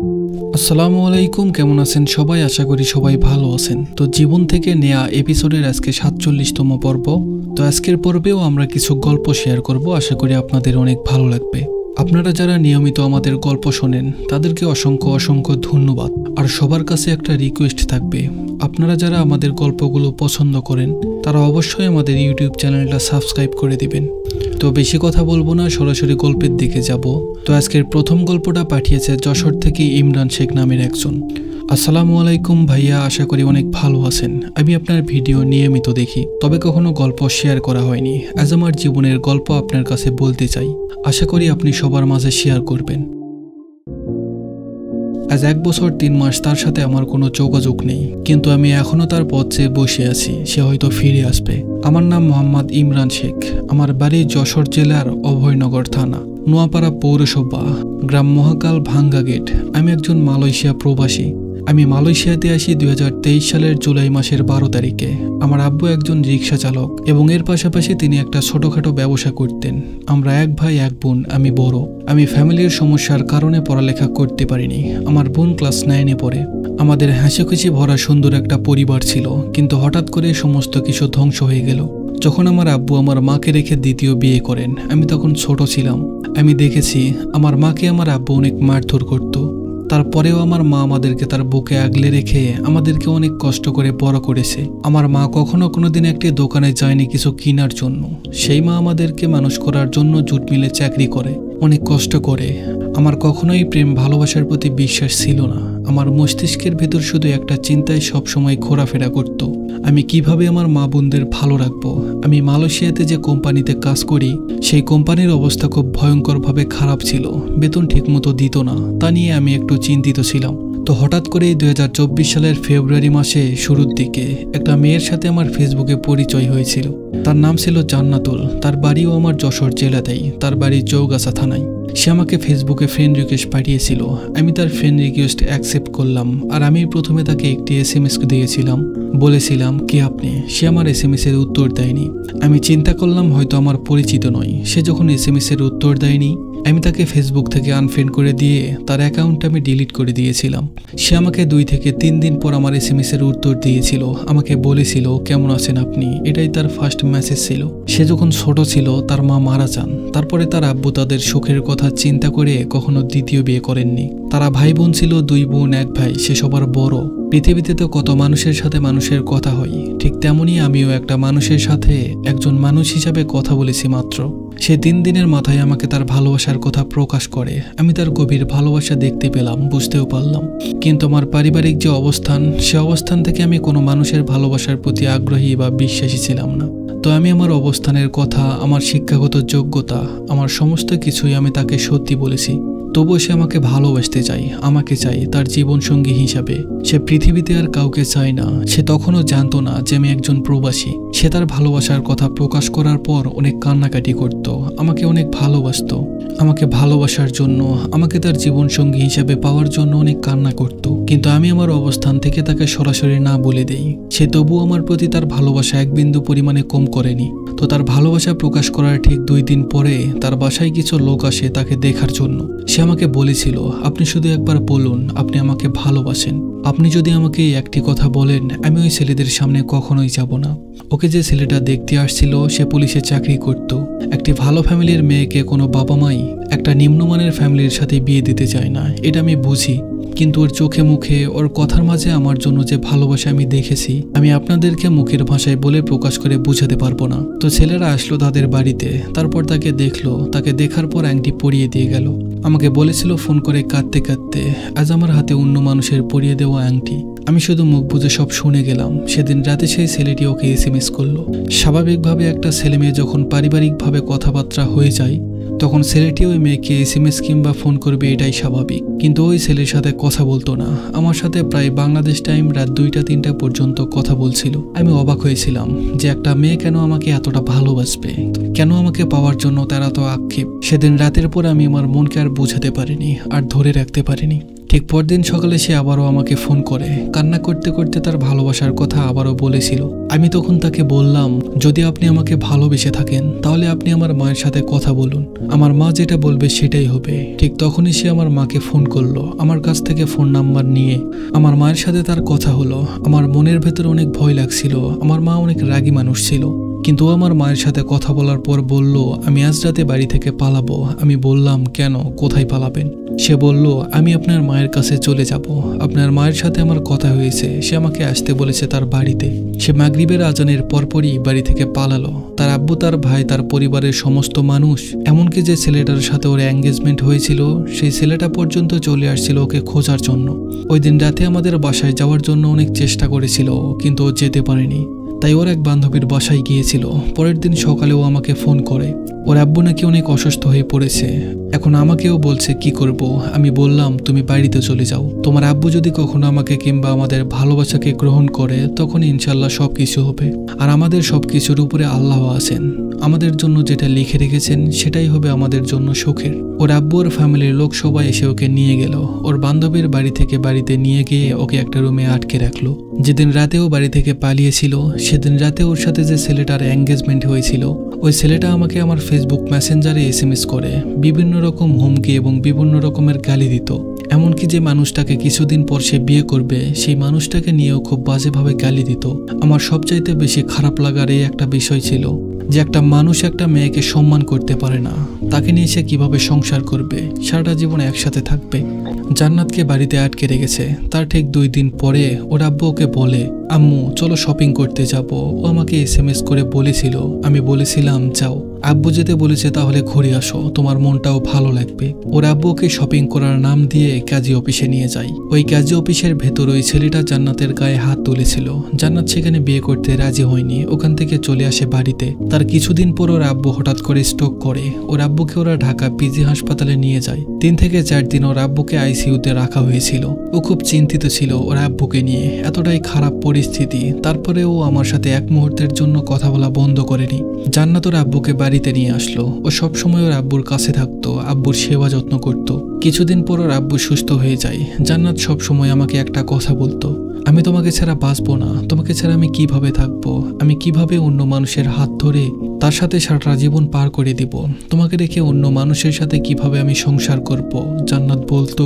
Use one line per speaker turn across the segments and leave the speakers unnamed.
আসসালামু আলাইকুম, কেমন আছেন সবাই? আশা করি সবাই ভালো আছেন। তো জীবন থেকে নেয়া এপিসোডের আজকে 47তম পর্ব। তো আজকের পর্বেও আমরা কিছু গল্প শেয়ার করব, আশা করি আপনাদের অনেক ভালো লাগবে। আপনারা যারা নিয়মিত আমাদের গল্প শোনেন তাদেরকে অসংখ্য অসংখ্য ধন্যবাদ। আর সবার কাছে একটা রিকোয়েস্ট থাকবে, আপনারা যারা আমাদের গল্পগুলো পছন্দ করেন তারা অবশ্যই আমাদের ইউটিউব চ্যানেলটা সাবস্ক্রাইব করে দিবেন। তো বেশি কথা বলবো না, সরাসরি গল্পের দিকে যাব। তো আজকের প্রথম গল্পটা পাঠিয়েছে যশোর থেকে ইমরান শেখ নামের একজন। আসসালামু আলাইকুম ভাইয়া, আশা করি অনেক ভালো আছেন। আমি আপনার ভিডিও নিয়মিত দেখি, তবে কখনো গল্প শেয়ার করা হয়নি। আজ আমার জীবনের গল্প আপনার কাছে বলতে চাই, আশা করি আপনি সবার মাঝে শেয়ার করবেন। আজ 1 বছর 3 মাস তার সাথে আমার কোনো যোগাযোগ নেই, কিন্তু আমি এখনো তার পথ চেয়ে বসে আছি। সে হয়তো ফিরে আসবে। আমার নাম মোহাম্মদ ইমরান শেখ। আমার বাড়ি যশোর জেলার অভয়নগর থানা, নোয়াপাড়া পৌরসভা, গ্রাম মহাকাল, ভাঙ্গা গেট। আমি একজন মালয়েশিয়া প্রবাসী। আমি মালয়েশিয়াতে আসি 2023 সালের জুলাই মাসের 12 তারিখে। আমার আব্বু একজন রিক্সা চালক এবং এর পাশাপাশি তিনি একটা ছোটখাটো ব্যবসা করতেন। আমরা 1 ভাই 1 বোন, আমি বড়। আমি ফ্যামিলির সমস্যার কারণে পড়ালেখা করতে পারিনি। আমার বোন ক্লাস 9-এ পড়ে। আমাদের হাসিখুশি ভরা সুন্দর একটা পরিবার ছিল, কিন্তু হঠাৎ করে সমস্ত কিছু ধ্বংস হয়ে গেল যখন আমার আব্বু আমার মাকে রেখে দ্বিতীয় বিয়ে করেন। আমি তখন ছোট ছিলাম। আমি দেখেছি আমার মাকে আমার আব্বু অনেক মারধর করত। তারপরেও আমার মা আমাদেরকে তার বুকে আগলে রেখে আমাদেরকে অনেক কষ্ট করে বড় করেছে। আমার মা কখনো কোনোদিন একটি দোকানে যায়নি কিছু কেনার জন্য। সেই মা আমাদেরকে মানুষ করার জন্য জুট মিলে চাকরি করে, অনেক কষ্ট করে। আমার কখনোই প্রেম ভালোবাসার প্রতি বিশ্বাস ছিল না। আমার মস্তিষ্কের ভেতর শুধু একটা চিন্তায় সবসময় ঘোরাফেরা করত, আমি কিভাবে আমার মা বোনদের ভালো রাখবো। আমি মালয়েশিয়াতে যে কোম্পানিতে কাজ করি, সেই কোম্পানির অবস্থা খুব ভয়ঙ্করভাবে খারাপ ছিল। বেতন ঠিকমতো দিত না, তা নিয়ে আমি একটু চিন্তিত ছিলাম। তো হঠাৎ করেই 2024 সালের ফেব্রুয়ারি মাসে শুরুর দিকে একটা মেয়ের সাথে আমার ফেসবুকে পরিচয় হয়েছিল। তার নাম ছিল জান্নাতুল। তার বাড়িও আমার যশোর জেলাতেই, তার বাড়ি চৌগাছা থানায়। সে আমাকে ফেসবুকে ফ্রেন্ড রিকোয়েস্ট পাঠিয়েছিল। আমি তার ফ্রেন্ড রিকোয়েস্ট অ্যাকসেপ্ট করলাম। আর আমি প্রথমে তাকে একটি SMS দিয়েছিলাম, বলেছিলাম কে আপনি। সে আমার SMS এর উত্তর দেয়নি। আমি চিন্তা করলাম হয়তো আমার পরিচিত নয়। সে যখন SMS এর উত্তর দেয়নি, আমি তাকে ফেসবুক থেকে আনফ্রেন্ড করে দিয়ে তার অ্যাকাউন্ট আমি ডিলিট করে দিয়েছিলাম। সে আমাকে 2 থেকে 3 দিন পর আমার SMS এর উত্তর দিয়েছিল। আমাকে বলেছিল কেমন আছেন আপনি, এটাই তার ফার্স্ট মেসেজ ছিল। সে যখন ছোট ছিল তার মা মারা যান। তারপরে তার আব্বু তাদের সুখের কথা চিন্তা করে কখনো দ্বিতীয় বিয়ে করেননি। তারা ভাই বোন ছিল 2 বোন 1 ভাই। সে সবার বড়। পৃথিবীতে তো কত মানুষের সাথে মানুষের কথা হয়, ঠিক তেমনই আমিও একটা মানুষের সাথে একজন মানুষ হিসাবে কথা বলেছি মাত্র। সে 3 দিনের মাথায় আমাকে তার ভালোবাসার কথা প্রকাশ করে। আমি তার গভীর ভালোবাসা দেখতে পেলাম, বুঝতেও পারলাম। কিন্তু আমার পারিবারিক যে অবস্থান, সে অবস্থান থেকে আমি কোনো মানুষের ভালোবাসার প্রতি আগ্রহী বা বিশ্বাসী ছিলাম না। তো আমি আমার অবস্থানের কথা, আমার শিক্ষাগত যোগ্যতা, আমার সমস্ত কিছুই আমি তাকে সত্যি বলেছি। তবুও সে আমাকে ভালোবাসতে চাই, আমাকে চাই তার জীবনসঙ্গী হিসাবে। সে পৃথিবীতে আর কাউকে চায় না। সে তখনও জানতো না যে আমি একজন প্রবাসী। সে তার ভালোবাসার কথা প্রকাশ করার পর অনেক কান্নাকাটি করত, আমাকে অনেক ভালোবাসতো। আমাকে ভালোবাসার জন্য, আমাকে তার জীবনসঙ্গী হিসাবে পাওয়ার জন্য অনেক কান্না করত। কিন্তু আমি আমার অবস্থান থেকে তাকে সরাসরি না বলে দেই। সে তবুও আমার প্রতি তার ভালোবাসা 1 বিন্দু পরিমাণে কম করেনি। তো তার ভালোবাসা প্রকাশ করার ঠিক 2 দিন পরে তার বাসায় কিছু লোক আসে তাকে দেখার জন্য। সে আমাকে বলেছিল, আপনি শুধু একবার বলুন আপনি আমাকে ভালোবাসেন। আপনি যদি আমাকে একটি কথা বলেন, আমি ওই ছেলেদের সামনে কখনোই যাব না। ওকে যে ছেলেটা দেখতে আসছিল সে পুলিশে চাকরি করত। একটি ভালো ফ্যামিলির মেয়েকে কোনো বাবা মাই একটা নিম্নমানের ফ্যামিলির সাথে বিয়ে দিতে চায় না, এটা আমি বুঝি। কিন্তু ওর চোখে মুখে, ওর কথার মাঝে আমার জন্য যে ভালোবাসা আমি দেখেছি, আমি আপনাদেরকে মুখের ভাষায় বলে প্রকাশ করে বুঝাতে পারবো না। তো ছেলেরা আসলো তাদের বাড়িতে, তারপর তাকে দেখলো। তাকে দেখার পর আংটি পরিয়ে দিয়ে গেল। আমাকে বলেছিল ফোন করে কাঁদতে কাঁদতে, আজ আমার হাতে অন্য মানুষের পরিয়ে দেওয়া আংটি। আমি শুধু মুখ বুজে সব শুনে গেলাম। সেদিন রাতে সেই ছেলেটি ওকে SMS করলো। স্বাভাবিকভাবে একটা ছেলে মেয়ে যখন পারিবারিকভাবে কথাবার্তা হয়ে যায়, তখন ছেলেটি ওই মেয়েকে SMS কিংবা ফোন করবে, এটাই স্বাভাবিক। কিন্তু ওই ছেলের সাথে কথা বলতো না। আমার সাথে প্রায় বাংলাদেশ টাইম রাত 2টা-3টা পর্যন্ত কথা বলছিল। আমি অবাক হয়েছিলাম যে একটা মেয়ে কেন আমাকে এতটা ভালোবাসবে, কেন আমাকে পাওয়ার জন্য তার এত আক্ষেপ। সেদিন রাতের পর আমি আমার মনকে আর বোঝাতে পারিনি, আর ধরে রাখতে পারিনি। ঠিক পরদিন সকালে সে আবারও আমাকে ফোন করে কান্না করতে করতে তার ভালোবাসার কথা আবারও বলেছিল। আমি তখন তাকে বললাম, যদি আপনি আমাকে ভালোবেসে থাকেন তাহলে আপনি আমার মায়ের সাথে কথা বলুন, আমার মা যেটা বলবে সেটাই হবে। ঠিক তখনই সে আমার মাকে ফোন করলো, আমার কাছ থেকে ফোন নাম্বার নিয়ে আমার মায়ের সাথে তার কথা হলো। আমার মনের ভেতর অনেক ভয় লাগছিল, আমার মা অনেক রাগী মানুষ ছিল, কিন্তু আমার মায়ের সাথে কথা বলার পর বলল, আমি আজ রাতে বাড়ি থেকে পালাবো। আমি বললাম, কেন, কোথায় পালাবেন? সে বলল, আমি আপনার মায়ের কাছে চলে যাব, আপনার মায়ের সাথে আমার কথা হয়েছে, সে আমাকে আসতে বলেছে তার বাড়িতে। সে মাগরিবের আজানের পরপরই বাড়ি থেকে পালালো। তার আব্বু, তার ভাই, তার পরিবারের সমস্ত মানুষ, এমনকি যে ছেলেটার সাথে ওর এঙ্গেজমেন্ট হয়েছিল সেই ছেলেটা পর্যন্ত চলে আসছিল ওকে খোঁজার জন্য। ওই দিন রাতে আমাদের বাসায় যাওয়ার জন্য অনেক চেষ্টা করেছিল, কিন্তু ও যেতে পারেনি। তাই ওর এক বান্ধবীর বাসায় গিয়েছিল। পরের দিন সকালেও আমাকে ফোন করে, ওর আব্বু নাকি অনেক অসুস্থ হয়ে পড়েছে। এখন আমাকেও বলছে কি করব। আমি বললাম, তুমি বাড়িতে চলে যাও, তোমার আব্বু যদি কখনো আমাকে কিংবা আমাদের ভালোবাসাকে গ্রহণ করে তখন ইনশাল্লাহ সবকিছু হবে। আর আমাদের সবকিছুর উপরে আল্লাহ আছেন, আমাদের জন্য যেটা লিখে রেখেছেন সেটাই হবে আমাদের জন্য সুখের। ওর আব্বু ওর ফ্যামিলির লোক সবাই এসে ওকে নিয়ে গেল। ওর বান্ধবীর বাড়ি থেকে বাড়িতে নিয়ে গিয়ে ওকে একটা রুমে আটকে রাখলো। যেদিন রাতেও বাড়ি থেকে পালিয়েছিল সেদিন রাতে ওর সাথে যে ছেলেটার এঙ্গেজমেন্ট হয়েছিল ওই ছেলেটা আমাকে আমার ফেসবুক মেসেঞ্জারে SMS করে বিভিন্ন রকম হুমকি এবং বিভিন্ন রকমের গালি দিত। এমনকি যে মানুষটাকে কিছুদিন পর সে বিয়ে করবে সেই মানুষটাকে নিয়েও খুব বাজেভাবে গালি দিত। আমার সবচাইতে বেশি খারাপ লাগার এই একটা বিষয় ছিল যে একটা মানুষ একটা মেয়েকে সম্মান করতে পারে না, তাকে নিয়ে সে কিভাবে সংসার করবে, সারাটা জীবন একসাথে থাকবে। জান্নাতকে বাড়িতে আটকে রেখেছে। তার ঠিক 2 দিন পরে ওর আব্বু ওকে বলে, আম্মু চলো শপিং করতে যাব। ও আমাকে SMS করে বলেছিল, আমি বলেছিলাম যাও, আব্বু যেতে বলেছে তাহলে ঘুরে আসো, তোমার মনটাও ভালো লাগবে। ওর আব্বু ওকে শপিং করার নাম দিয়ে কাজী অফিসে নিয়ে যায়। ওই কাজী অফিসের ভেতর ওই ছেলেটা জান্নাতের গায়ে হাত তুলেছিল। জান্নাত সেখানে বিয়ে করতে রাজি হয়নি, ওখান থেকে চলে আসে বাড়িতে। তার কিছুদিন পর ওর আব্বু হঠাৎ করে স্ট্রোক করে। ওর আব্বুকে ওরা ঢাকা PG হাসপাতালে নিয়ে যায়। 3 থেকে 4 দিন ওর আব্বুকে ICUতে রাখা হয়েছিল। ও খুব চিন্তিত ছিল ওর আব্বুকে নিয়ে, এতটাই খারাপ পরিস্থিতি। তারপরে ও আমার সাথে এক মুহূর্তের জন্য কথা বলা বন্ধ করেনি। জান্নাত ওর আব্বুকে বাড়িতে নিয়ে আসলো। ও সবসময় ওর আব্বুর কাছে থাকতো, আব্বুর সেবা যত্ন করত। কিছুদিন পর ওর আব্বু সুস্থ হয়ে যায়। জান্নাত সবসময় আমাকে একটা কথা বলতো, আমি তোমাকে ছাড়া বাঁচবো না, তোমাকে ছাড়া আমি কিভাবে থাকবো, আমি কিভাবে অন্য মানুষের হাত ধরে তার সাথে সারাটা জীবন পার করে দিব, তোমাকে রেখে অন্য মানুষের সাথে কিভাবে আমি সংসার করব। জান্নাত বলতো,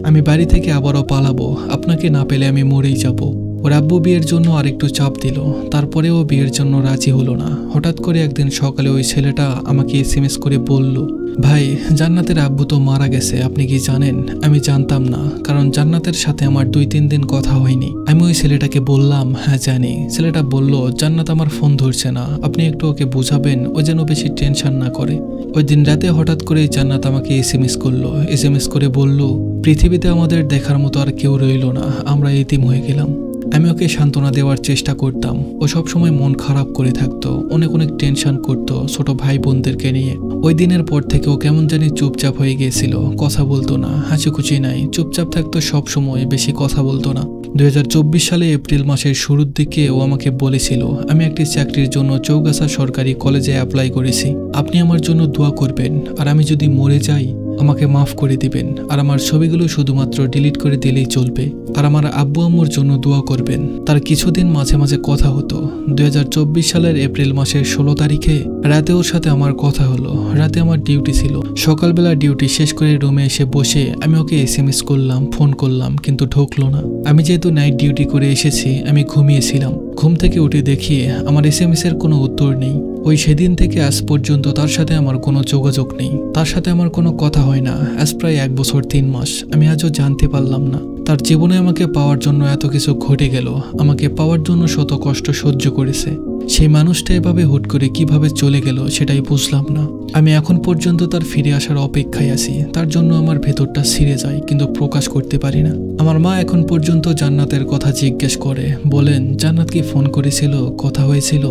আমি বাড়ি থেকে আবারও পালাবো, আপনাকে না পেলে আমি মরেই যাব। ওর আব্বু বিয়ের জন্য আরেকটু চাপ দিল, তারপরেও বিয়ের জন্য রাজি হলো না। হঠাৎ করে একদিন সকালে ওই ছেলেটা আমাকে SMS করে বলল, ভাই জান্নাতের আব্বু তো মারা গেছে, আপনি কি জানেন? আমি জানতাম না, কারণ জান্নাতের সাথে আমার 2-3 দিন কথা হয়নি। আমি ওই ছেলেটাকে বললাম, হ্যাঁ জানি। ছেলেটা বলল, জান্নাত আমার ফোন ধরছে না, আপনি একটু ওকে বুঝাবেন, ও যেন বেশি টেনশন না করে। ওই দিন রাতে হঠাৎ করে জান্নাত আমাকে SMS করলো। SMS করে বলল, পৃথিবীতে আমাদের দেখার মতো আর কেউ রইল না, আমরা এতিম হয়ে গেলাম। আমি ওকে সান্ত্বনা দেওয়ার চেষ্টা করতাম। ও সবসময় মন খারাপ করে থাকতো, অনেক টেনশন করতো ছোট ভাই বোনদেরকে নিয়ে। ওই দিনের পর থেকে ও কেমন জানি চুপচাপ হয়ে গিয়েছিল, কথা বলতো না, হাসিখুশি নাই, চুপচাপ থাকতো সবসময়, বেশি কথা বলতো না। 2024 সালে এপ্রিল মাসের শুরুর দিকে ও আমাকে বলেছিল, আমি একটি চাকরির জন্য চৌগাছা সরকারি কলেজে অ্যাপ্লাই করেছি, আপনি আমার জন্য দোয়া করবেন, আর আমি যদি মরে যাই আমাকে মাফ করে দিবেন, আর আমার ছবিগুলো শুধুমাত্র ডিলিট করে দিলেই চলবে, আর আমার আব্বু আম্মুর জন্য দোয়া করবেন। তার কিছুদিন মাঝে মাঝে কথা হতো। 2024 সালের এপ্রিল মাসের 16 তারিখে রাতে ওর সাথে আমার কথা হলো। রাতে আমার ডিউটি ছিল। সকালবেলা ডিউটি শেষ করে রুমে এসে বসে আমি ওকে SMS করলাম, ফোন করলাম, কিন্তু ঢুকলো না। আমি যেহেতু নাইট ডিউটি করে এসেছি, আমি ঘুমিয়েছিলাম। ঘুম থেকে উঠে দেখি আমার SMS এর কোনো উত্তর নেই। ওই সেদিন থেকে আজ পর্যন্ত তার সাথে আমার কোনো যোগাযোগ নেই, তার সাথে আমার কোনো কথা হয় না। আজ প্রায় 1 বছর 3 মাস। আমি আজও জানতে পারলাম না তার জীবনে আমাকে পাওয়ার জন্য এত কিছু ঘটে গেল, আমাকে পাওয়ার জন্য শত কষ্ট সহ্য করেছে। সেই মানুষটা এভাবে হুট করে কিভাবে চলে গেল সেটাই বুঝলাম না। আমি এখন পর্যন্ত তার ফিরে আসার অপেক্ষায় আছি। তার জন্য আমার ভেতরটা ছিঁড়ে যায়, কিন্তু প্রকাশ করতে পারি না। আমার মা এখন পর্যন্ত জান্নাতের কথা জিজ্ঞেস করে, বলেন জান্নাত কি ফোন করেছিল, কথা হয়েছিল?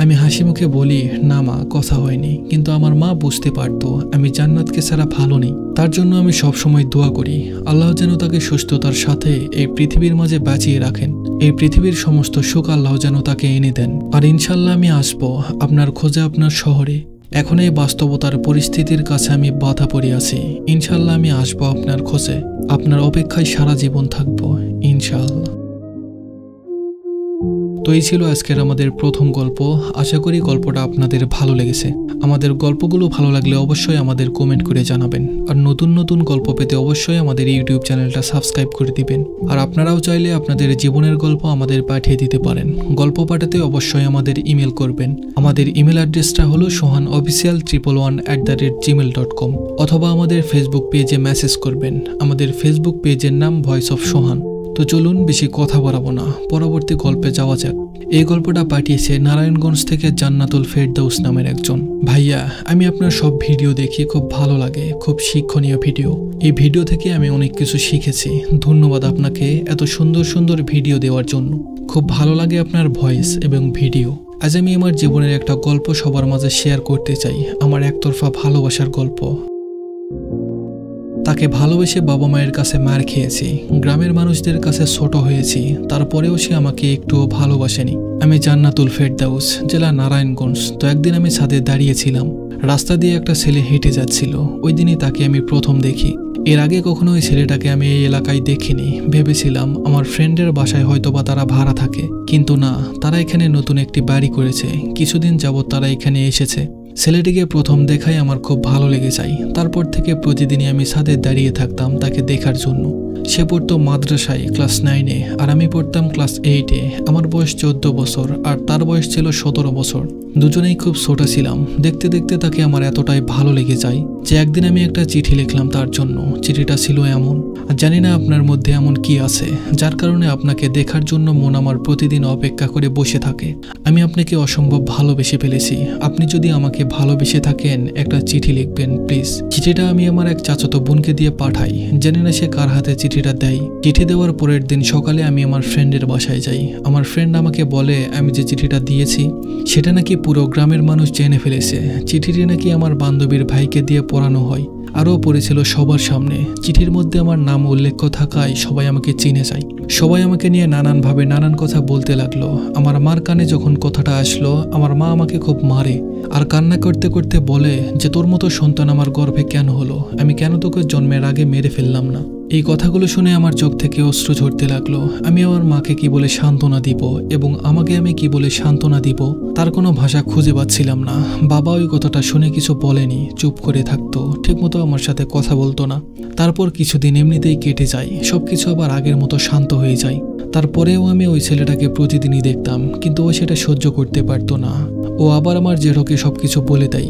আমি হাসি মুখে বলি, না মা, কথা হয়নি। কিন্তু আমার মা বুঝতে পারতো আমি জান্নাতকে ছাড়া ভালো নেই। তার জন্য আমি সবসময় দোয়া করি, আল্লাহ যেন তাকে সুস্থতার সাথে এই পৃথিবীর মাঝে বাঁচিয়ে রাখেন। এই পৃথিবীর সমস্ত সুখ আল্লাহ যেন তাকে এনে দেন। আর ইনশাল্লাহ আমি আসবো আপনার খোঁজে আপনার শহরে। এখন এই বাস্তবতার পরিস্থিতির কাছে আমি বাধা পড়ে আছি। ইনশাল্লাহ আমি আসবো আপনার খোঁজে, আপনার অপেক্ষায় সারা জীবন থাকবো ইনশাল্লাহ। তো এই ছিল আজকের আমাদের প্রথম গল্প। আশা করি গল্পটা আপনাদের ভালো লেগেছে। আমাদের গল্পগুলো ভালো লাগলে অবশ্যই আমাদের কমেন্ট করে জানাবেন। আর নতুন নতুন গল্প পেতে অবশ্যই আমাদের ইউটিউব চ্যানেলটা সাবস্ক্রাইব করে দিবেন। আর আপনারাও চাইলে আপনাদের জীবনের গল্প আমাদের পাঠিয়ে দিতে পারেন। গল্প পাঠাতে অবশ্যই আমাদের ইমেল করবেন। আমাদের ইমেল অ্যাড্রেসটা হলো sohanofficial111@gmail.com, অথবা আমাদের ফেসবুক পেজে মেসেজ করবেন। আমাদের ফেসবুক পেজের নাম ভয়েস অফ সোহান। তো চলুন বেশি কথা বাড়াবো না, পরবর্তী গল্পে যাওয়া যাক। এই গল্পটা পাঠিয়েছে নারায়ণগঞ্জ থেকে জান্নাতুল ফেরদৌস নামের একজন। ভাইয়া, আমি আপনার সব ভিডিও দেখি, খুব ভালো লাগে, খুব শিক্ষণীয় ভিডিও। এই ভিডিও থেকে আমি অনেক কিছু শিখেছি। ধন্যবাদ আপনাকে এত সুন্দর সুন্দর ভিডিও দেওয়ার জন্য। খুব ভালো লাগে আপনার ভয়েস এবং ভিডিও। আজ আমি আমার জীবনের একটা গল্প সবার মাঝে শেয়ার করতে চাই, আমার একতরফা ভালোবাসার গল্প। তাকে ভালোবেসে বাবা মায়ের কাছে মার খেয়েছি, গ্রামের মানুষদের কাছে ছোট হয়েছি, তারপরেও সে আমাকে একটুও ভালোবাসেনি। আমি জান্নাতুল ফেরদৌস, জেলা নারায়ণগঞ্জ। তো একদিন আমি ছাদে দাঁড়িয়েছিলাম, রাস্তা দিয়ে একটা ছেলে হেঁটে যাচ্ছিল। ওই দিনই তাকে আমি প্রথম দেখি। এর আগে কখনো ওই ছেলেটাকে আমি এই এলাকায় দেখিনি। ভেবেছিলাম আমার ফ্রেন্ডের বাসায় হয়তোবা তারা ভাড়া থাকে, কিন্তু না, তারা এখানে নতুন একটি বাড়ি করেছে। কিছুদিন যাবৎ তারা এখানে এসেছে। ছেলেটিকে প্রথম দেখাই আমার খুব ভালো লেগে যায়। তারপর থেকে প্রতিদিনই আমি ছাদে দাঁড়িয়ে থাকতাম তাকে দেখার জন্য। সে পড়তো মাদ্রাসায় ক্লাস 9-এ, আর আমি পড়তাম ক্লাস 8-এ। আমার বয়স 14 বছর আর তার বয়স ছিল 17 বছর। দুজনেই খুব ছোট ছিলাম। দেখতে দেখতে তাকে আমার এতটাই ভালো লেগে যায় যে একদিন আমি একটা চিঠি লিখলাম তার জন্য। চিঠিটা ছিল এমন, জানি না আপনার মধ্যে এমন কি আছে যার কারণে আপনাকে দেখার জন্য মন আমার প্রতিদিন অপেক্ষা করে বসে থাকে। আমি আপনাকে অসম্ভব ভালোবেসে ফেলেছি। আপনি যদি আমাকে ভালোবেসে থাকেন একটা চিঠি লিখবেন প্লিজ। চিঠিটা আমি আমার এক চাচাতো বোনকে দিয়ে পাঠাই। জানি না সে কার হাতে চিঠিটা দেয়। চিঠি দেওয়ার পরের দিন সকালে আমি আমার ফ্রেন্ডের বাসায় যাই। আমার ফ্রেন্ড আমাকে বলে আমি যে চিঠিটা দিয়েছি সেটা নাকি পুরো গ্রামের মানুষ জেনে ফেলেছে। চিঠিটি নাকি আমার বান্ধবীর ভাইকে দিয়ে পড়ানো হয়, আরও পড়েছিল সবার সামনে। চিঠির মধ্যে আমার নাম উল্লেখ থাকায় সবাই আমাকে চিনে যায়। সবাই আমাকে নিয়ে নানানভাবে নানান কথা বলতে লাগলো। আমার মার কানে যখন কথাটা আসলো, আমার মা আমাকে খুব মারে আর কান্না করতে করতে বলে যে তোর মতো সন্তান আমার গর্ভে কেন হলো, আমি কেন তোকে জন্মের আগে মেরে ফেললাম না। এই কথাগুলো শুনে আমার চোখ থেকে অশ্রু ঝরতে লাগলো। আমি আমার মাকে কি বলে সান্ত্বনা দিব এবং আমাকে আমি কি বলে সান্ত্বনা দিব তার কোনো ভাষা খুঁজে পাচ্ছিলাম না। বাবা ওই কথাটা শুনে কিছু বলেনি, চুপ করে থাকতো, ঠিকমতো আমার সাথে কথা বলতো না। তারপর কিছুদিন এমনিতেই কেটে যায়, সবকিছু আবার আগের মতো শান্ত হয়ে যায়। তারপরেও আমি ওই ছেলেটাকে প্রতিদিনই দেখতাম, কিন্তু ও সেটা সহ্য করতে পারতো না। ও আবার আমার জেঠোকে সবকিছু বলে দেয়।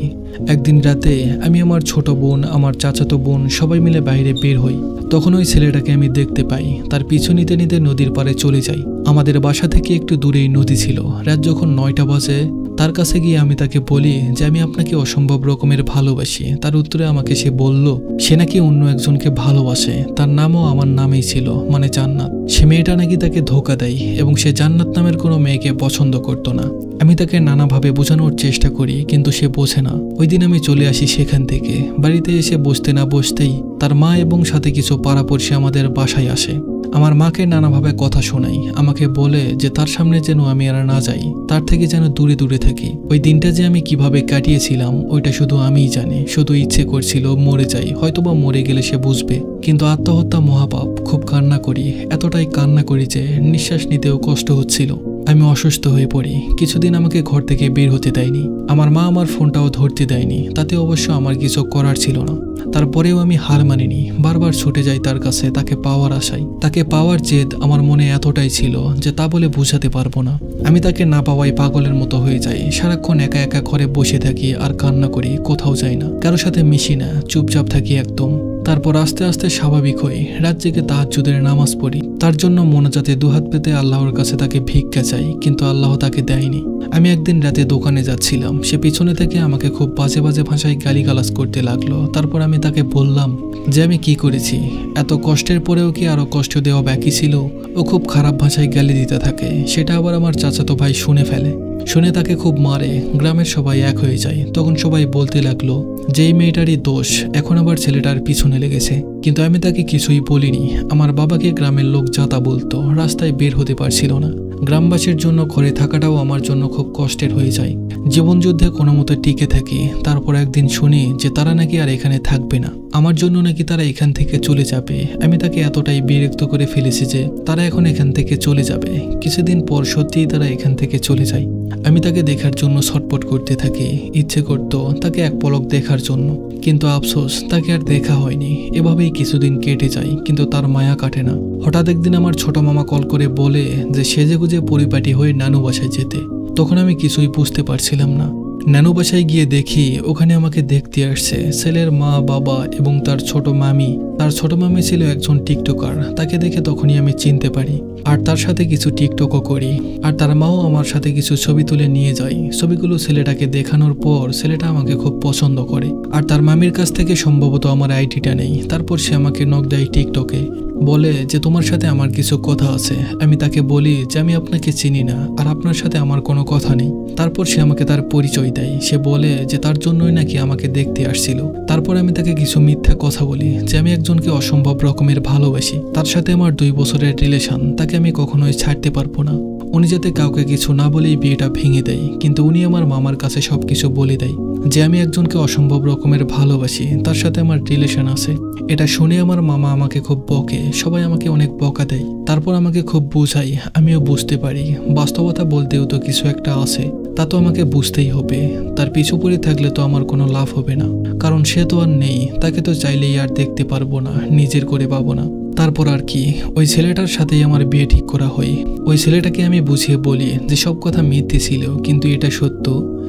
একদিন রাতে আমি, আমার ছোট বোন, আমার চাচাতো বোন সবাই মিলে বাইরে বের হই। তখন ওই ছেলেটাকে আমি দেখতে পাই। তার পিছু নিতে নিতে নদীর পাড়ে চলে যাই। আমাদের বাসা থেকে একটু দূরেই নদী ছিল। রাত যখন 9টা বাজে তার কাছে গিয়ে আমি তাকে বলি যে আমি আপনাকে অসম্ভব রকমের ভালোবাসি। তার উত্তরে আমাকে সে বলল সে নাকি অন্য একজনকে ভালোবাসে, তার নামও আমার নামেই ছিল, মানে জান্নাত। সে মেয়েটা নাকি তাকে ধোঁকা দেয় এবং সে জান্নাত নামের কোনো মেয়েকে পছন্দ করতো না। আমি তাকে নানাভাবে বোঝানোর চেষ্টা করি, কিন্তু সে বোঝে না। ওই দিন আমি চলে আসি সেখান থেকে। বাড়িতে এসে বসতে না বসতেই তার মা এবং সাথে কিছু পাড়াপড়শি আমাদের বাসায় আসে। আমার মাকে নানাভাবে কথা শোনাই। আমাকে বলে যে তার সামনে যেন আমি আর না যাই, তার থেকে যেন দূরে দূরে থাকি। ওই দিনটা যে আমি কিভাবে কাটিয়েছিলাম ওইটা শুধু আমিই জানি। শুধু ইচ্ছে করছিল মরে যাই, হয়তোবা মরে গেলে সে বুঝবে। কিন্তু আত্মহত্যা মহাপাপ। খুব কান্না করি, এতটাই কান্না করি যে নিঃশ্বাস নিতেও কষ্ট হচ্ছিল। আমি অসুস্থ হয়ে পড়ি। কিছুদিন আমাকে ঘর থেকে বের হতে দেয়নি। আমার মা আমার ফোনটাও ধরতে দেয়নি। তাতে অবশ্য আমার কিছু করার ছিল না। তারপরেও আমি হার মানিনি। বারবার ছুটে যাই তার কাছে, তাকে পাওয়ার আশায়। তাকে পাওয়ার জেদ আমার মনে এতটাই ছিল যে তা বলে বোঝাতে পারবো না। আমি তাকে না পাওয়াই পাগলের মতো হয়ে যাই। সারাক্ষণ একা একা ঘরে বসে থাকি আর কান্না করি। কোথাও যাই না, কারোর সাথে মিশি না, চুপচাপ থাকি একদম। তারপর আস্তে আস্তে স্বাভাবিক হই। রাত জেগে তাহাজ্জুদের নামাজ পড়ি। তার জন্য মোনাজাতে দুহাত পেতে আল্লাহর কাছে তাকে ভিক্ষা চাই, কিন্তু আল্লাহ তাকে দেয়নি। আমি একদিন রাতে দোকানে যাচ্ছিলাম। সে পিছনে থেকে আমাকে খুব বাজে বাজে ভাষায় গালিগালাজ করতে লাগলো। তারপর আমি তাকে বললাম যে আমি কি করেছি, এত কষ্টের পরেও কি আরো কষ্ট দেওয়া বাকি ছিল। ও খুব খারাপ ভাষায় গালি দিতে থাকে। সেটা আবার আমার চাচাতো ভাই শুনে ফেলে। শুনে তাকে খুব মারে। গ্রামের সবাই এক হয়ে যায়। তখন সবাই বলতে লাগলো যে এই মেয়েটারই দোষ, এখন আবার ছেলেটার পিছনে লেগেছে। কিন্তু আমি তাকে কিছুই বলিনি। আমার বাবাকে গ্রামের লোক যাতা বলতো, রাস্তায় বের হতে পারছিল না। গ্রামবাসীর জন্য ঘরে থাকাটাও আমার জন্য খুব কষ্টের হয়ে যায়। জীবনযুদ্ধে কোনো মতো টিকে থাকি। তারপর একদিন শুনি যে তারা নাকি আর এখানে থাকবে না, আমার জন্য নাকি তারা এখান থেকে চলে যাবে। আমি তাকে এতটাই বিরক্ত করে ফেলেছি যে তারা এখন এখান থেকে চলে যাবে। কিছুদিন পর সত্যিই তারা এখান থেকে চলে যায়। আমি তাকে দেখার জন্য ছটপট করতে থাকি। ইচ্ছে করত তাকে এক পলক দেখার জন্য, কিন্তু আফসোস তাকে আর দেখা হয়নি। এভাবেই কিছুদিন কেটে যায়, কিন্তু তার মায়া কাটে না। হঠাৎ একদিন আমার ছোট মামা কল করে বলে যে সেজেগুজে পরিপাটি হয়ে নানু বাসায় যেতে। তখন আমি কিছুই বুঝতে পারছিলাম না। নানু বাসায় গিয়ে দেখি ওখানে আমাকে দেখতে আসছে ছেলের মা, বাবা এবং তার ছোট মামি। তার ছোট মামি ছিল একজন টিকটকার। তাকে দেখে তখনই আমি চিনতে পারি, আর তার সাথে কিছু টিকটকও করি। আর তার মাও আমার সাথে কিছু ছবি তুলে নিয়ে যায়। ছবিগুলো ছেলেটাকে দেখানোর পর ছেলেটা আমাকে খুব পছন্দ করে, আর তার মামির কাছ থেকে সম্ভবত আমার আইডিটা নেই। তারপর সে আমাকে নক দেয় টিকটকে, বলে যে তোমার সাথে আমার কিছু কথা আছে। আমি তাকে বলি যে আমি আপনাকে চিনি না, আর আপনার সাথে আমার কোনো কথা নেই। তারপর সে আমাকে তার পরিচয় দেয়। সে বলে যে তার জন্যই নাকি আমাকে দেখতে আসছিল। তারপর আমি তাকে কিছু মিথ্যা কথা বলি যে আমি একজনকে অসম্ভব রকমের ভালোবাসি, তার সাথে আমার 2 বছরের রিলেশন, তাকে আমি কখনোই ছাড়তে পারবো না। উনি যাতে কাউকে কিছু না বলেই বিয়েটা ভেঙে দেয়, কিন্তু উনি আমার মামার কাছে সবকিছু বলে দেয় যে আমি একজনকে অসম্ভব রকমের ভালোবাসি, তার সাথে আমার রিলেশন আছে। এটা শুনে আমার মামা আমাকে খুব বকে, সবাই আমাকে অনেক বকা দেয়। তারপর আমাকে খুব বুঝাই, আমিও বুঝতে পারি বাস্তবতা বলতেও তো কিছু একটা আছে, তা তো আমাকে বুঝতেই হবে। তার পিছু পড়ে থাকলে তো আমার কোনো লাভ হবে না, কারণ সে তো আর নেই। তাকে তো চাইলেই আর দেখতে পারবো না, নিজের করে পাবো না। তারপর আর কি, ওই ছেলেটার সাথেই আমার বিয়ে ঠিক করা হয়। ওই ছেলেটাকে আমি বুঝিয়ে বলি যে সব কথা মিথ্যে ছিল, কিন্তু এটা সত্য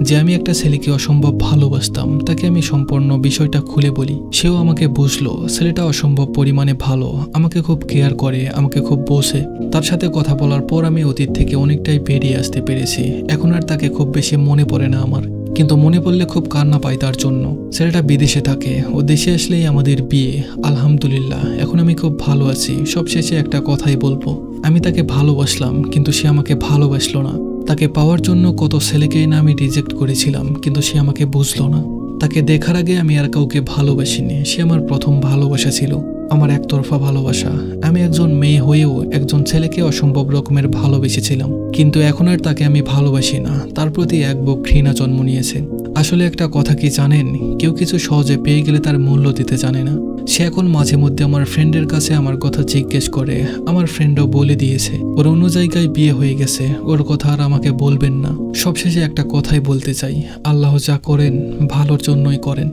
যে আমি একটা ছেলেকে অসম্ভব ভালোবাসতাম। তাকে আমি সম্পূর্ণ বিষয়টা খুলে বলি, সেও আমাকে বুঝলো। ছেলেটা অসম্ভব পরিমাণে ভালো, আমাকে খুব কেয়ার করে, আমাকে খুব বোঝে। তার সাথে কথা বলার পর আমি অতীত থেকে অনেকটাই বেরিয়ে আসতে পেরেছি। এখন আর তাকে খুব বেশি মনে পড়ে না আমার, কিন্তু মনে পড়লে খুব কান্না পাই তার জন্য। ছেলেটা বিদেশে থাকে, ও দেশে আসলেই আমাদের বিয়ে। আলহামদুলিল্লাহ, এখন আমি খুব ভালো আছি। সবশেষে একটা কথাই বলবো, আমি তাকে ভালোবাসলাম, কিন্তু সে আমাকে ভালোবাসলো না। তাকে পাওয়ার জন্য কত ছেলেকেই না আমি রিজেক্ট করেছিলাম, কিন্তু সে আমাকে বুঝলো না। তাকে দেখার আগে আমি আর কাউকে ভালোবাসিনি। সে আমার প্রথম ভালোবাসা ছিল, আমার একতরফা ভালোবাসা। আমি একজন মেয়ে হয়েও একজন ছেলেকে অসম্ভব রকমের ভালোবেসেছিলাম, কিন্তু এখন আর তাকে আমি ভালোবাসি না। তার প্রতি এক বুক ঘৃণা জন্ম নিয়েছে। আসলে একটা কথা কি জানেন, কেউ কিছু সহজে পেয়ে গেলে তার মূল্য দিতে জানে না। সে এখন মাঝে মধ্যে আমার ফ্রেন্ডের কাছে আমার কথা জিজ্ঞেস করে। আমার ফ্রেন্ডও বলে দিয়েছে ওর অন্য জায়গায় বিয়ে হয়ে গেছে, ওর কথা আর আমাকে বলবেন না। সবশেষে একটা কথাই বলতে চাই, আল্লাহ যা করেন ভালোর জন্যই করেন।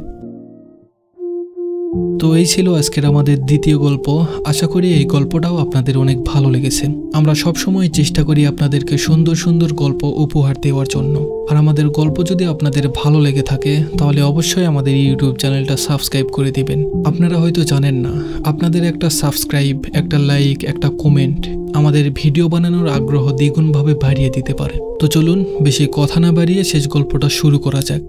তো এই ছিল আজকের আমাদের দ্বিতীয় গল্প। আশা করি এই গল্পটাও আপনাদের অনেক ভালো লেগেছে। আমরা সবসময় চেষ্টা করি আপনাদেরকে সুন্দর সুন্দর গল্প উপহার দেওয়ার জন্য। আর আমাদের গল্প যদি আপনাদের ভালো লেগে থাকে তাহলে অবশ্যই আমাদের ইউটিউব চ্যানেলটা সাবস্ক্রাইব করে দিবেন। আপনারা হয়তো জানেন না, আপনাদের একটা সাবস্ক্রাইব, একটা লাইক, একটা কমেন্ট আমাদের ভিডিও বানানোর আগ্রহ দ্বিগুণভাবে বাড়িয়ে দিতে পারে। তো চলুন বেশি কথা না বাড়িয়ে শেষ গল্পটা শুরু করা যাক।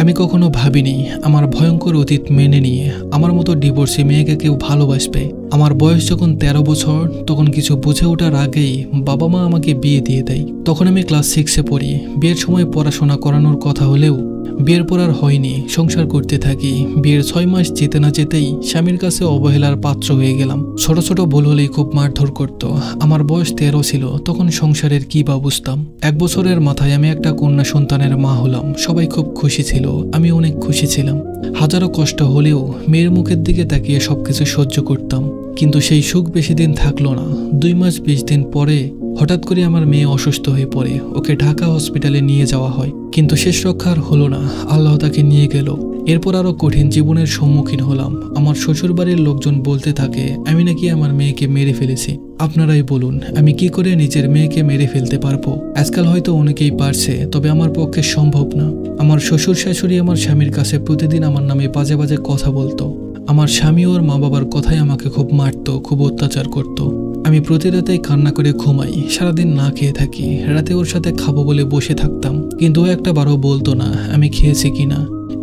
আমি কখনো ভাবিনি আমার ভয়ঙ্কর অতীত মেনে নিয়ে আমার মতো ডিভোর্সি মেয়েকে কেউ ভালোবাসবে। আমার বয়স যখন 13 বছর, তখন কিছু বুঝে ওঠার আগেই বাবা মা আমাকে বিয়ে দিয়ে দেয়। তখন আমি ক্লাস 6-এ পড়ি। বিয়ের সময় পড়াশোনা করানোর কথা হলেও বিয়ের পর আর হয়নি, সংসার করতে থাকি। বিয়ের 6 মাস যেতে না যেতেই স্বামীর কাছে অবহেলার পাত্র হয়ে গেলাম। ছোট ছোট ভুল হলেই খুব মারধর করত। আমার বয়স 13 ছিল, তখন সংসারের কি বা বুঝতাম। 1 বছরের মাথায় আমি একটা কন্যা সন্তানের মা হলাম। সবাই খুব খুশি ছিল, আমি অনেক খুশি ছিলাম। হাজারো কষ্ট হলেও মেয়ের মুখের দিকে তাকিয়ে সবকিছু সহ্য করতাম। কিন্তু সেই সুখ বেশি দিন থাকলো না। 2 মাস 20 দিন পরে হঠাৎ করে আমার মেয়ে অসুস্থ হয়ে পড়ে। ওকে ঢাকা হসপিটালে নিয়ে যাওয়া হয়, কিন্তু শেষ রক্ষার হলো না, আল্লাহ তাকে নিয়ে গেল। এরপর আরো কঠিন জীবনের সম্মুখীন হলাম। আমার শ্বশুরবাড়ির লোকজন বলতে থাকে আমি নাকি আমার মেয়েকে মেরে ফেলেছি। আপনারাই বলুন আমি কি করে নিজের মেয়েকে মেরে ফেলতে পারবো? আজকাল হয়তো অনেকেই পারছে, তবে আমার পক্ষে সম্ভব না। আমার শ্বশুর শাশুড়ি আমার স্বামীর কাছে প্রতিদিন আমার নামে বাজে বাজে কথা বলতো। আমার স্বামী ওর মা বাবার কথাই আমাকে খুব মারতো, খুব অত্যাচার করত। আমি প্রতি রাতেই কান্না করে ঘুমাই, সারাদিন না খেয়ে থাকি। রাতে ওর সাথে খাবো বলে বসে থাকতাম, কিন্তু ও একটা বারও বলতো না আমি খেয়েছি কিনা।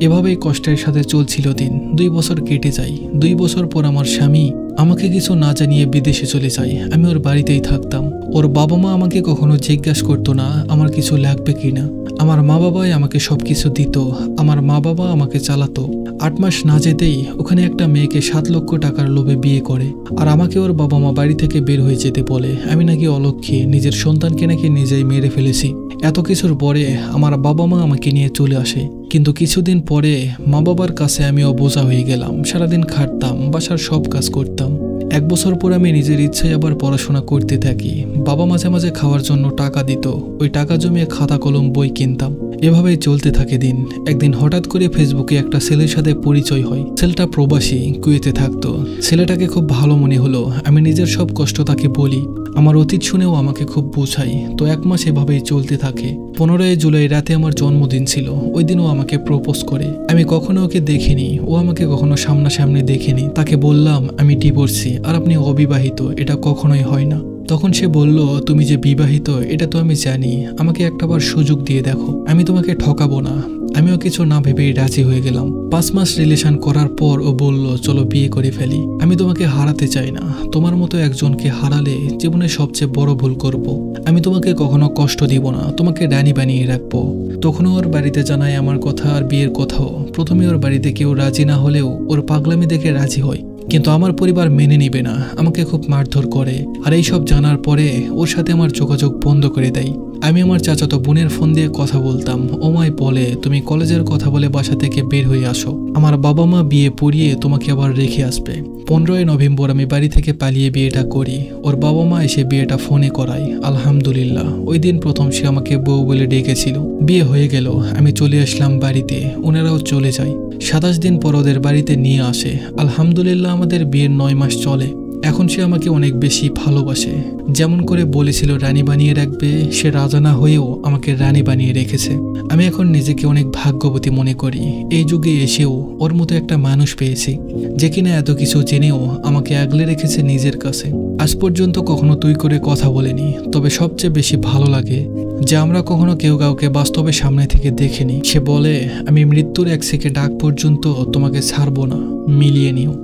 এভাবেই কষ্টের সাথে চলছিল দিন। 2 বছর কেটে যায়। 2 বছর পর আমার স্বামী আমাকে কিছু না জানিয়ে বিদেশে চলে যায়। আমি ওর বাড়িতেই থাকতাম। ওর বাবা মা আমাকে কখনো জিজ্ঞাসা করতো না আমার কিছু লাগবে কিনা। আমার মা বাবাই আমাকে সবকিছু দিত। আমার মা বাবা আমাকে চালাতো। 8 মাস না যেতেই ওখানে একটা মেয়েকে 7 লক্ষ টাকার লোভে বিয়ে করে, আর আমাকে ওর বাবা মা বাড়ি থেকে বের হয়ে যেতে বলে। আমি নাকি অলক্ষী, নিজের সন্তানকে নাকি নিজেই মেরে ফেলেছি। এত কিছুর পরে আমার বাবা মা আমাকে নিয়ে চলে আসে, কিন্তু কিছুদিন পরে মা বাবার কাছে আমিও বোঝা হয়ে গেলাম। সারাদিন খাটতাম, বাসার সব কাজ করতাম। 1 বছর পর আমি নিজের ইচ্ছায় আবার পড়াশোনা করতে থাকি। বাবা মাঝে মাঝে খাওয়ার জন্য টাকা দিত, ওই টাকা জমিয়ে খাতা কলম বই কিনতাম। এভাবেই চলতে থাকে দিন। একদিন হঠাৎ করে ফেসবুকে একটা ছেলের সাথে পরিচয় হয়। ছেলেটা প্রবাসী, কুয়েতে থাকতো। ছেলেটাকে খুব ভালো মনে হলো। আমি নিজের সব কষ্ট তাকে বলি, আমার অতীত শুনেও আমাকে খুব বোঝাই। তো 1 মাস এভাবেই চলতে থাকে। 15 জুলাই রাতে আমার জন্মদিন ছিল। ওই দিনও আমাকে প্রপোজ করে। আমি কখনো ওকে দেখিনি, ও আমাকে কখনো সামনাসামনি দেখেনি। তাকে বললাম আমি ডিভোর্সি আর আপনি অবিবাহিত, এটা কখনোই হয় না। তখন সে বলল, তুমি যে বিবাহিত এটা তো আমি জানি, আমাকে একটাবার সুযোগ দিয়ে দেখো, আমি তোমাকে ঠকাবো না। আমিও কিছু না ভেবেই রাজি হয়ে গেলাম। 5 মাস রিলেশন করার পর ও বলল, চলো বিয়ে করে ফেলি। আমি তোমাকে হারাতে চাই না, তোমার মতো একজনকে হারালে জীবনে সবচেয়ে বড় ভুল করব। আমি তোমাকে কখনো কষ্ট দিব না, তোমাকে রানী বানিয়ে রাখবো। তখনও ওর বাড়িতে জানাই আমার কথা আর বিয়ের কথাও। প্রথমে ওর বাড়িতে কেউ রাজি না হলেও ওর পাগলামি দেখে রাজি হয়, কিন্তু আমার পরিবার মেনে নিবে না, আমাকে খুব মারধর করে। আর এই সব জানার পরে ওর সাথে আমার যোগাযোগ বন্ধ করে দেয়। আমি আমার চাচাতো বোনের ফোন দিয়ে কথা বলতাম। ও মাই বলে, তুমি কলেজের কথা বলে বাসা থেকে বের হয়ে আসো, আমার বাবা মা বিয়ে পড়িয়ে তোমাকে আবার রেখে আসবে। 15 নভেম্বর আমি বাড়ি থেকে পালিয়ে বিয়েটা করি। ওর বাবা মা এসে বিয়েটা ফোনে করায়। আলহামদুলিল্লাহ, ওই দিন প্রথম সে আমাকে বউ বলে ডেকেছিল। বিয়ে হয়ে গেল, আমি চলে আসলাম বাড়িতে, ওনারাও চলে যায়। 27 দিন পর ওদের বাড়িতে নিয়ে আসে। আলহামদুলিল্লাহ, আমাদের বিয়ের 9 মাস চলে। এখন সে আমাকে অনেক বেশি ভালোবাসে। যেমন করে বলেছিল রানী বানিয়ে রাখবে, সে রাজা না হয়েও আমাকে রানী বানিয়ে রেখেছে। আমি এখন নিজেকে অনেক ভাগ্যবতী মনে করি। এই যুগে এসেও ওর মতো একটা মানুষ পেয়েছি, যে কিনা এত কিছু জেনেও আমাকে আগলে রেখেছে নিজের কাছে। আজ পর্যন্ত কখনো তুই করে কথা বলেনি, তবে সবচেয়ে বেশি ভালো লাগে যে আমরা কখনো কেউ কাউকে বাস্তবে সামনে থেকে দেখিনি। সে বলে, আমি মৃত্যুর 1 সেকেন্ড আগ পর্যন্ত তোমাকে ছাড়বো না, মিলিয়ে নিও।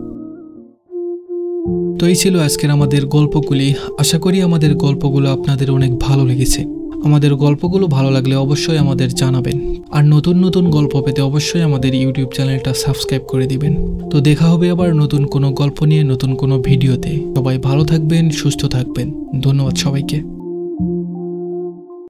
তো এই ছিল আজকের আমাদের গল্পগুলি। আশা করি আমাদের গল্পগুলো আপনাদের অনেক ভালো লেগেছে। আমাদের গল্পগুলো ভালো লাগলে অবশ্যই আমাদের জানাবেন। আর নতুন নতুন গল্প পেতে অবশ্যই আমাদের ইউটিউব চ্যানেলটা সাবস্ক্রাইব করে দিবেন। তো দেখা হবে আবার নতুন কোনো গল্প নিয়ে, নতুন কোনো ভিডিওতে। সবাই ভালো থাকবেন, সুস্থ থাকবেন। ধন্যবাদ সবাইকে।